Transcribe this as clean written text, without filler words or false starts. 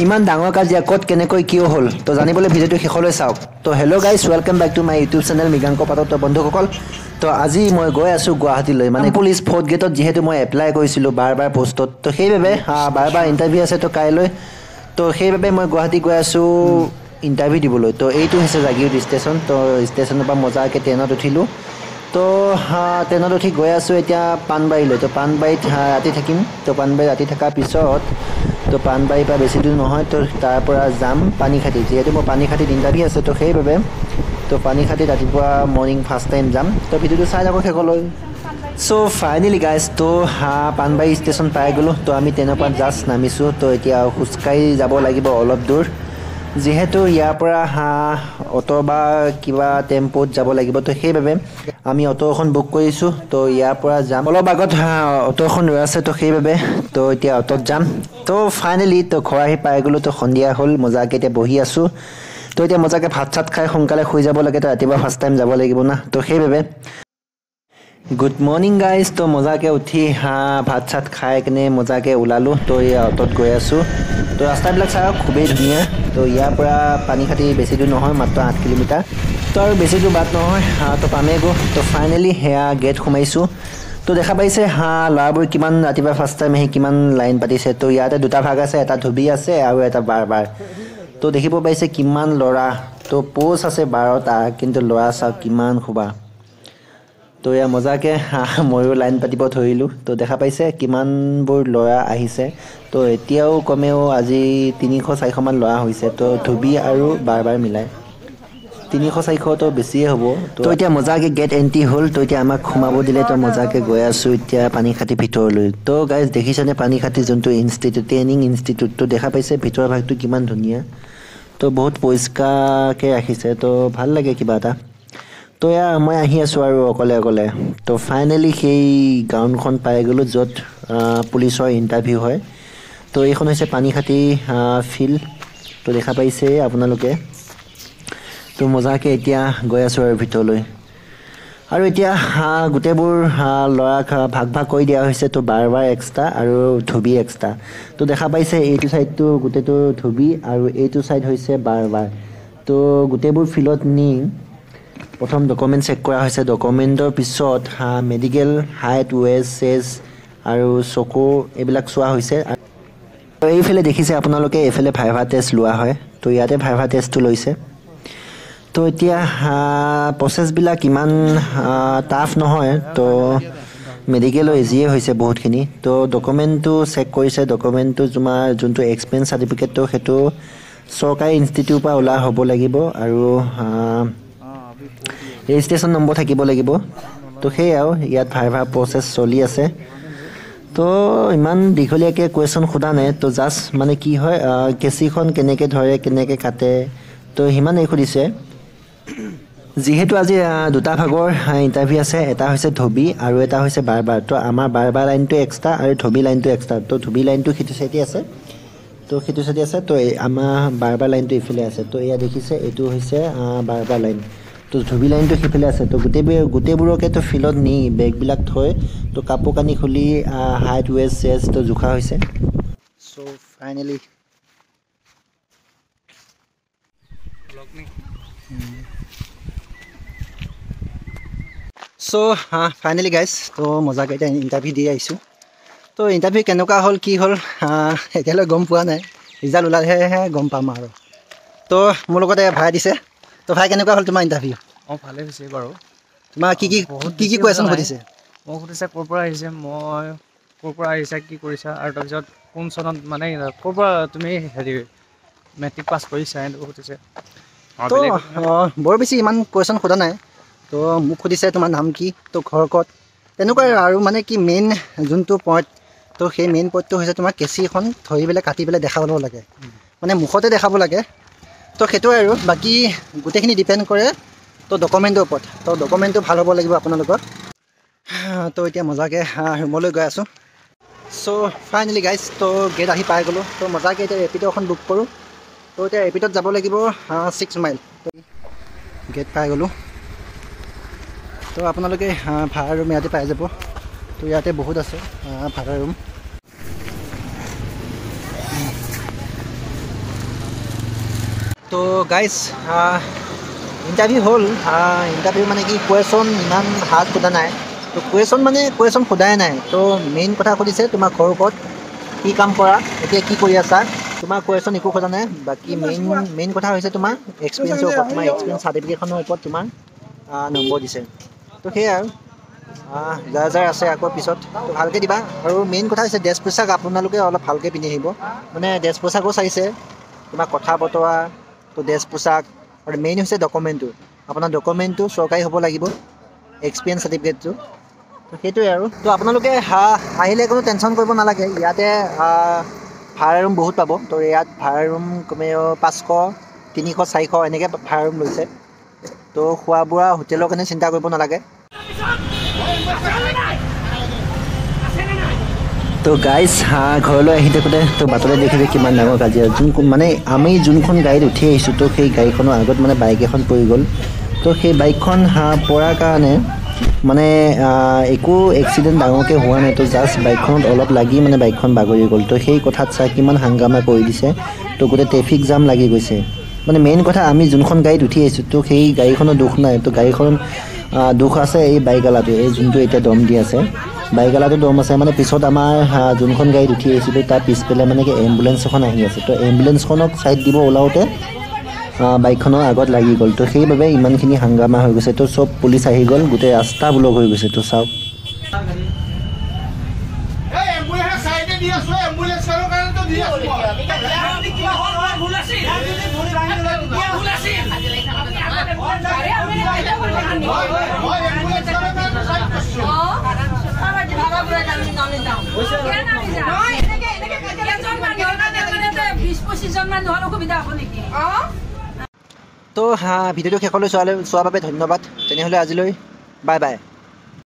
ইমান ডাঙৰ কাজিয়া ক'ত কেনেকৈ কিয় হ'ল তো জানিবলৈ ভিডিঅ'টো শেষলৈ চাওক তো hello' guys welcome back to my YouTube channel Mriganka Pathak তো বন্ধুসকল তো আজি মই গৈ আছোঁ গুৱাহাটীলৈ মানে পুলিচ ফ'ৰ্থ গেটত যিহেতু মই এপ্লাই কৰিছিলোঁ বাৰ পোষ্টত তো সেইবাবে বাৰ ইণ্টাৰভিউ আছে তো কাইলৈ তো সেইবাবে মই গুৱাহাটী গৈ আছোঁ ইণ্টাৰভিউ দিবলৈ তো এইটো হৈছে জাগীৰোড ষ্টেচন তো ষ্টেচনৰ পৰা মজাকৈ ট্ৰেইনত উঠিলোঁ তো ট্ৰেইনত উঠি গৈ আছোঁ এতিয়া পাণবাৰীলৈ তো পাণবাৰীত ৰাতি থাকিম তো পাণবাৰীত ৰাতি থকাৰ পিছত তো পাণবাৰীৰ পৰা বেছি দূৰ নহয় তো তাৰ পৰা যাম পানীখাতি যিহেতু মোৰ পানীখাতিত ইণ্টাৰভিউ আছে তো সেইবাবে তো পানীখাতিত ৰাতিপুৱা মৰ্ণিং ফাৰ্ষ্ট টাইম যাম তো ভিডিঅ'টো চাই থাকক শেষলৈ চ' ফাইনেলি গাইজ তো পাণবাৰী ষ্টেচন পাই গ'লোঁ তো আমি ট্ৰেইনৰ পৰা জাষ্ট নামিছোঁ তো এতিয়া খোজকাঢ়ি যাব লাগিব অলপ দূৰ যিহেতু ইয়াৰ পৰা অটো বা কিবা টেম্পোত যাব লাগিব তো সেইবাবে আমি অটো এখন বুক কৰিছোঁ তো ইয়াৰ পৰা যাম অলপ আগত অটো এখন ৰৈ আছে তো সেইবাবে তো এতিয়া অটোত যাম তো ফাইনেলি তো ঘৰ আহি পাই গ'লোঁ তো সন্ধিয়া হ'ল মজাকৈ এতিয়া বহি আছোঁ তো এতিয়া মজাকৈ ভাত চাত খাই সোনকালে শুই যাব লাগে তো ৰাতিপুৱা ফাৰ্ষ্ট টাইম যাব লাগিব না তো সেইবাবে গুড মৰ্ণিং গাইজ তো মজাকৈ উঠি ভাত চাত খাই কিনে মজাকৈ ওলালোঁ তো এই অটোত গৈ আছোঁ তো ৰাস্তাবিলাক চাওক খুবেই ধুনীয়া তো ইয়াৰ পৰা পানীখাতি বেছি দূৰ নহয় মাত্ৰ 8 কিলোমিটাৰ তো আৰু বেছি দূৰ বাট নহয় তো পামেই গৈ তো ফাইনেলি সেয়া গেট সোমাইছোঁ তো দেখা পাইছে ল'ৰাবোৰ কিমান ৰাতিপুৱা ফাৰ্ষ্ট টাইম আহি কিমান লাইন পাতিছে তো ইয়াতে দুটা ভাগ আছে এটা ধুবি আছে আৰু এটা বাৰ তো দেখিব পাইছে কিমান ল'ৰা তো পোষ্ট আছে 12টা কিন্তু ল'ৰা চাওক কিমান খুবা তো এয়া মজাকৈ ময়ো লাইন পাতিব ধৰিলোঁ তো দেখা পাইছে কিমানবোৰ ল'ৰা আহিছে তো এতিয়াও কমেও আজি 300-400মান ল'ৰা হৈছে তো ধুবি আৰু বাৰ মিলাই 300-400 তো বেছিয়ে হ'ব তো এতিয়া মজাকৈ গেট এণ্ট্ৰি হ'ল তো এতিয়া আমাক সোমাব দিলে তো মজাকৈ গৈ আছোঁ এতিয়া পানীখাতি ভিতৰলৈ তো গাইজ দেখিছেনে পানীখাতি যোনটো ইনষ্টিটিউট ট্ৰেইনিং ইনষ্টিটিউট তো দেখা পাইছে ভিতৰৰ ভাগটো কিমান ধুনীয়া তো বহুত পৰিষ্কাৰকৈ ৰাখিছে তো ভাল লাগে কিবা এটা তো এয়া মই আহি আছোঁ আৰু অকলে তো ফাইনেলি সেই গ্ৰাউণ্ডখন পাই গ'লোঁ য'ত পুলিচৰ ইণ্টাৰভিউ হয় তো এইখন হৈছে পানীখাতি ফিল্ড তো দেখা পাইছে আপোনালোকে তো মজাকৈ এতিয়া গৈ আছোঁ আৰু ভিতৰলৈ আৰু এতিয়া গোটেইবোৰ ল'ৰাক ভাগ কৰি দিয়া হৈছে তো বাৰ এক্সট্ৰা আৰু ধুবি এক্সট্ৰা তো দেখা পাইছে এইটো ছাইডটো গোটেইটো ধুবি আৰু এইটো ছাইড হৈছে বাৰ তো গোটেইবোৰ ফিল্ডত নি প্ৰথম ডকুমেণ্ট চেক কৰা হৈছে ডকুমেণ্টৰ পিছত মেডিকেল হাইট ৱেষ্ট চেজ আৰু চকু এইবিলাক চোৱা হৈছে আৰু এইফালে দেখিছে আপোনালোকে এইফালে ভাইভা টেষ্ট লোৱা হয় তো ইয়াতে ভাইভা টেষ্টটো লৈছে তো এতিয়া প্ৰচেছবিলাক ইমান টাফ নহয় তো মেডিকেলো ইজিয়ে হৈছে বহুতখিনি তো ডকুমেণ্টটো চেক কৰিছে ডকুমেণ্টটো তোমাৰ যোনটো এক্সপেৰিয়েঞ্চ চাৰ্টিফিকেটটো সেইটো চৰকাৰী ইনষ্টিটিউটৰ পৰা ওলোৱা হ'ব লাগিব আৰু ৰেজিষ্ট্ৰেশ্যন নম্বৰ থাকিব লাগিব তো সেয়াও ইয়াত ভাইভা প্ৰচেছ চলি আছে তো ইমান দীঘলীয়াকৈ কুৱেশ্যন সোধা নাই তো জাষ্ট মানে কি হয় কেঁচিখন কেনেকৈ ধৰে কেনেকৈ কাটে তো সিমানেই সুধিছে যিহেতু আজি দুটা ভাগৰ ইণ্টাৰভিউ আছে এটা হৈছে ধবি আৰু এটা হৈছে বাৰ তো আমাৰ বাৰ লাইনটো এক্সট্ৰা আৰু ধবি লাইনটো এক্সট্ৰা তো ধবি লাইনটো সিটো চাইডে আছে তো আমাৰ বাৰ লাইনটো ইফালে আছে তো এয়া দেখিছে এইটো হৈছে বাৰ লাইন তো ধুবি লাইনটো সিফালে আছে তো গোটেইবোৰকে তো ফিল্ডত নি বেগবিলাক থৈ তো কাপোৰ কানি খুলি হাইট ৱেষ্ট চেজ তো জোখা হৈছে চ' ফাইনেলি ফাইনেলি গাইজ তো মজাকৈ এতিয়া ইণ্টাৰভিউ দি আহিছোঁ তো ইণ্টাৰভিউ কেনেকুৱা হ'ল কি হ'ল এতিয়ালৈ গম পোৱা নাই ৰিজাল্ট ওলালেহে গম পাম আৰু তো মোৰ লগতে ভাই দিছে তো ভাই কেনেকুৱা হ'ল তোমাৰ ইণ্টাৰভিউ ভালে হৈছে বাৰু তোমাৰ কি কুৱেশ্যন সুধিছে মোক সুধিছে ক'ৰ পৰা আহিছে মই ক'ৰ পৰা আহিছা কি কৰিছা আৰু তাৰপিছত কোন চনত মানে ক'ৰ পৰা তুমি মেট্ৰিক পাছ কৰিছা সেইটো সুধিছে তো বৰ বেছি ইমান কুৱেশ্যন সোধা নাই তো মোক সুধিছে তোমাৰ নাম কি তো ঘৰ ক'ত তেনেকুৱাই আৰু মানে কি মেইন যোনটো পইণ্ট তো সেই মেইন পইণ্টটো হৈছে তোমাৰ কেঁচিখন ধৰি পেলাই কাটি পেলাই দেখাব লাগে মানে মুখতে দেখাব লাগে তো সেইটোৱে আৰু বাকী গোটেইখিনি ডিপেণ্ড কৰে তো ডকুমেণ্টৰ ওপৰত তো ডকুমেণ্টটো ভাল হ'ব লাগিব আপোনালোকৰ তো এতিয়া মজাকৈ ৰুমলৈ গৈ আছোঁ চ' ফাইনেলি গাইজ তো গেট আহি পাই গ'লোঁ তো মজাকৈ এতিয়া ৰেপিড' এখন বুক কৰোঁ তো এতিয়া ৰেপিডত যাব লাগিব 6 মাইল তো গেট পাই গ'লোঁ তো আপোনালোকে ভাড়া ৰুম ইয়াতে পাই যাব তো ইয়াতে বহুত আছে ভাড়া ৰুম তো গাইজ ইণ্টাৰভিউ হ'ল ইণ্টাৰভিউ মানে কি কুৱেশ্যন ইমান হাৰ্ড সোধা নাই তো কুৱেশ্যন সোধাই নাই তো মেইন কথা সুধিছে তোমাৰ ঘৰৰ ওপৰত কি কাম কৰা এতিয়া কি কৰি আছা তোমাৰ কুৱেশ্যন একো সোধা নাই বাকী মেইন কথা হৈছে তোমাৰ এক্সপিৰিয়েঞ্চৰ ওপৰত তোমাৰ এক্সপিৰিয়েঞ্চ চাৰ্টিফিকেটখনৰ ওপৰত তোমাৰ নম্বৰ দিছে তো সেয়াই আৰু যাৰ আছে আকৌ পিছত তো ভালকৈ দিবা আৰু মেইন কথা হৈছে ড্ৰেছ পোছাক আপোনালোকে অলপ ভালকৈ পিন্ধি আহিব মানে ড্ৰেছ পোছাকো চাইছে তোমাৰ কথা বতৰা তো ড্ৰেছ পোছাক আৰু মেইন হৈছে ডকুমেণ্টটো আপোনাৰ ডকুমেণ্টটো চৰকাৰী হ'ব লাগিব এক্সপিৰিয়েঞ্চ চাৰ্টিফিকেটটো তো সেইটোৱে আৰু তো আপোনালোকে আহিলে কোনো টেনশ্যন কৰিব নালাগে ইয়াতে ভাড়া ৰুম বহুত পাব তো ইয়াত ভাড়া ৰুম কমেও 500 300 400 এনেকৈ ভাড়া ৰুম লৈছে তো খোৱা বোৱা হোটেলৰ কাৰণে চিন্তা কৰিব নালাগে তো গাইজ ঘৰলৈ আহি থাকোঁতে তো বাটতে দেখিছে কিমান ডাঙৰ কাজিয়া মানে আমি যোনখন গাড়ীত উঠি আহিছোঁ তো সেই গাড়ীখনৰ আগত মানে বাইক এখন পৰি গ'ল তো সেই বাইকখন পৰাৰ কাৰণে মানে একো এক্সিডেণ্ট ডাঙৰকৈ হোৱা নাই তো জাষ্ট বাইকখনত অলপ লাগি মানে বাইকখন বাগৰি গ'ল তো সেই কথাত চাই কিমান হাংগামা কৰি দিছে তো গোটেই ট্ৰেফিক জাম লাগি গৈছে মানে মেইন কথা আমি যোনখন গাড়ীত উঠি আহিছোঁ তো সেই গাড়ীখনৰ দুখ নাই তো গাড়ীখন দুখ আছে এই বাইকৱালাটো এই যোনটো এতিয়া দম দি আছে বাইকৱালাটো দম আছে মানে পিছত আমাৰ যোনখন গাড়ীত উঠি আহিছিলোঁ তাৰ পিছফালে মানে কি এম্বুলেঞ্চ এখন আহি আছে তো এম্বুলেঞ্চখনক ছাইড দিব ওলাওঁতে বাইকখনৰ আগত লাগি গ'ল তো সেইবাবে ইমানখিনি হাংগামা হৈ গৈছে তো চব পুলিচ আহি গ'ল গোটেই ৰাস্তা ব্লক হৈ গৈছে তো চাওক তো ভিডিঅ'টো শেষলৈ চোৱাৰ বাবে ধন্যবাদ তেনেহ'লে আজিলৈ বাই বাই